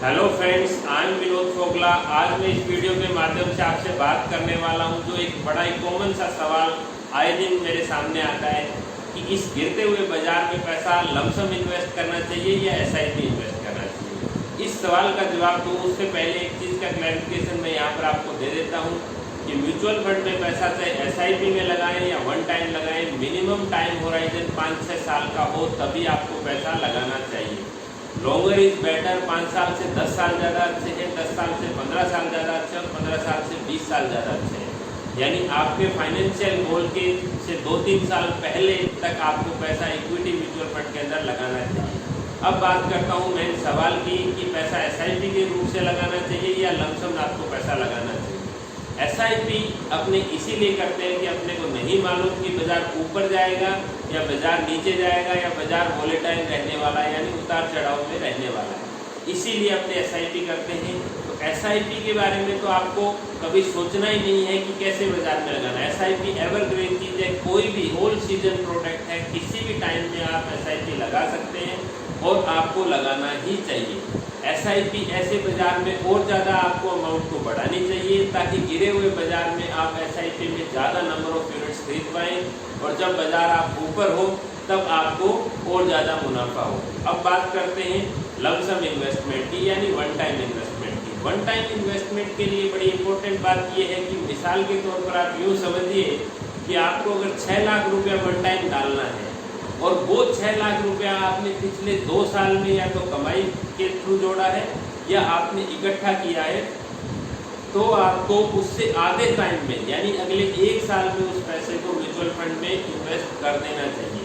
Hello friends, I am Vinod Fogla. आज मैं इस वीडियो के माध्यम से आपसे बात करने वाला हूं जो एक बड़ा ही कॉमन सा सवाल आए दिन मेरे सामने आता है कि इस गिरते हुए बाजार में पैसा लमसम इन्वेस्ट करना चाहिए या एसआईपी इन्वेस्ट करना चाहिए। इस सवाल का जवाब दूं उससे पहले एक चीज़ का क्लैरिफिकेशन मैं यहाँ पर आपको दे देता हूँ कि म्यूचुअल फंड में पैसा चाहे एसआईपी में लगाएं या वन टाइम लगाएं, मिनिमम टाइम होराइजन 5-6 साल का हो तभी आपको पैसा लगाना चाहिए। Longer is better. 5 साल से 10 साल ज़्यादा अच्छे हैं, 10 साल से 15 साल ज़्यादा अच्छे और 15 साल से 20 साल ज़्यादा अच्छे हैं। यानी आपके फाइनेंशियल गोल के से 2-3 साल पहले तक आपको पैसा इक्विटी म्यूचुअल फंड के अंदर लगाना चाहिए। अब बात करता हूँ मैं सवाल की कि पैसा एसआईपी के रूप से लगाना चाहिए या लमसम आपको पैसा लगाना चाहिए। एसआईपी अपने इसीलिए करते हैं कि अपने को नहीं मालूम कि बाजार ऊपर जाएगा या बाजार नीचे जाएगा या बाजार वोलेटाइल रहने वाला है, यानी उतार चढ़ाव में रहने वाला है, इसीलिए अपने एसआईपी करते हैं। तो एसआईपी के बारे में तो आपको कभी सोचना ही नहीं है कि कैसे बाजार में लगाना है। एसआईपी एवरग्रीन चीज़ है, कोई भी होल सीजन प्रोडक्ट है, किसी भी टाइम में आप एसआईपी लगा सकते हैं और आपको लगाना ही चाहिए। एसआईपी ऐसे बाजार में और ज़्यादा आपको अमाउंट को बढ़ानी चाहिए ताकि गिरे हुए बाजार में आप एसआईपी में ज़्यादा नंबर ऑफ यूनिट्स खरीद पाएँ और जब बाजार आप ऊपर हो तब आपको और ज़्यादा मुनाफा हो। अब बात करते हैं लमसम इन्वेस्टमेंट की, यानी वन टाइम इन्वेस्टमेंट की। वन टाइम इन्वेस्टमेंट के लिए बड़ी इंपॉर्टेंट बात यह है कि मिसाल के तौर पर आप यूँ समझिए कि आपको अगर 6 लाख रुपया वन टाइम डालना है और वो 6 लाख रुपया आपने पिछले 2 साल में या तो कमाई के थ्रू जोड़ा है या आपने इकट्ठा किया है, तो आपको उससे आधे टाइम में यानी अगले 1 साल में उस पैसे को म्यूचुअल फंड में इन्वेस्ट कर देना चाहिए।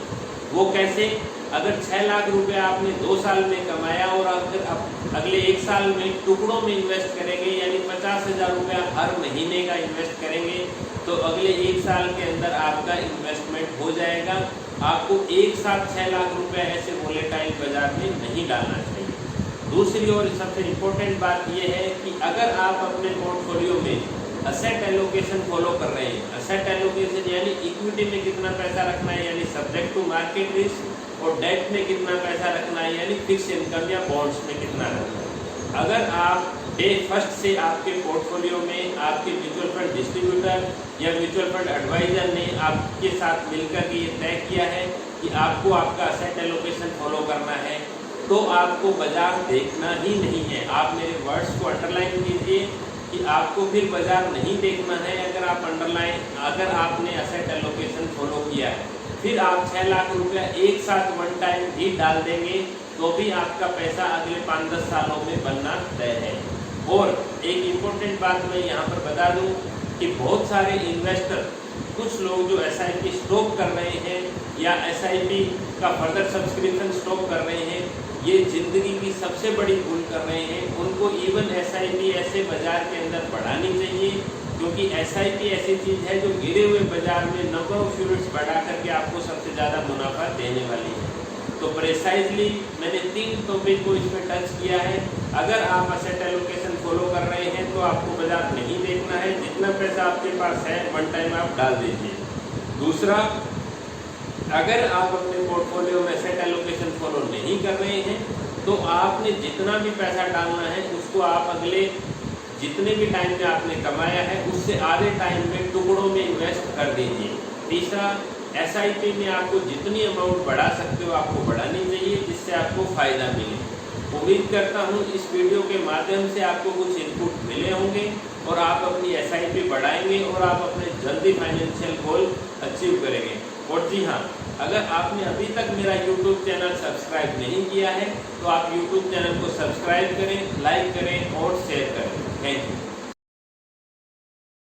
वो कैसे? अगर 6 लाख रुपया आपने 2 साल में कमाया और अगर अगले 1 साल में टुकड़ों में इन्वेस्ट करेंगे यानी 50,000 रुपया हर महीने का इन्वेस्ट करेंगे तो अगले 1 साल के अंदर आपका इन्वेस्टमेंट हो जाएगा। आपको एक साथ 6 लाख रुपया ऐसे वोलेटाइल बाजार में नहीं डालना चाहिए। दूसरी और सबसे इम्पोर्टेंट बात यह है कि अगर आप अपने पोर्टफोलियो में असेट एलोकेशन फॉलो कर रहे हैं, असेट एलोकेशन यानी इक्विटी में कितना पैसा रखना है यानी सब्जेक्ट टू मार्केट रिस्क, और डेट में कितना पैसा रखना है यानी फिक्स इनकम या बॉन्ड्स में कितना रखना है। अगर आप डे फर्स्ट से आपके पोर्टफोलियो में आपके म्यूचुअल फंड डिस्ट्रीब्यूटर या म्यूचुअल फंड एडवाइजर ने आपके साथ मिलकर ये तय किया है कि आपको आपका असेट एलोकेशन फॉलो करना है, तो आपको बाजार देखना ही नहीं है। आप मेरे वर्ड्स को अंडरलाइन कीजिए कि आपको फिर बाजार नहीं देखना है। अगर आपने असेट एलोकेशन फॉलो किया है, फिर आप 6 लाख रुपया एक साथ वन टाइम भी डाल देंगे तो भी आपका पैसा अगले 5-10 सालों में बनना तय है। और एक इम्पोर्टेंट बात मैं यहाँ पर बता दूँ कि बहुत सारे इन्वेस्टर, कुछ लोग जो एसआईपी स्टॉप कर रहे हैं या एसआईपी का फर्दर सब्सक्रिप्शन स्टॉप कर रहे हैं, ये ज़िंदगी की सबसे बड़ी भूल कर रहे हैं। उनको इवन एसआईपी ऐसे बाजार के अंदर बढ़ानी चाहिए, क्योंकि एसआईपी ऐसी चीज़ है जो गिरे हुए बाजार में नंबर ऑफ यूनिट्स बढ़ा करके आपको सबसे ज़्यादा मुनाफा देने वाली है। तो प्रेसाइजली मैंने 3 टॉपिक को इसमें टच किया है। अगर आप असेट एलोकेशन फॉलो कर रहे हैं तो आपको बाजार नहीं देखना है, जितना पैसा आपके पास है वन टाइम आप डाल दीजिए। दूसरा, अगर आप अपने पोर्टफोलियो में असेट एलोकेशन फॉलो नहीं कर रहे हैं तो आपने जितना भी पैसा डालना है उसको आप अगले जितने भी टाइम में आपने कमाया है उससे आधे टाइम में टुकड़ों में इन्वेस्ट कर दीजिए। तीसरा, एसआईपी में आपको जितनी अमाउंट बढ़ा सकते हो आपको बढ़ानी चाहिए जिससे आपको फ़ायदा मिले। उम्मीद करता हूँ इस वीडियो के माध्यम से आपको कुछ इनपुट मिले होंगे और आप अपनी एसआईपी बढ़ाएंगे और आप अपने जल्दी फाइनेंशियल गोल अचीव करेंगे। और जी हाँ, अगर आपने अभी तक मेरा यूट्यूब चैनल सब्सक्राइब नहीं किया है तो आप यूट्यूब चैनल को सब्सक्राइब करें, लाइक करें और शेयर करें। Thank you.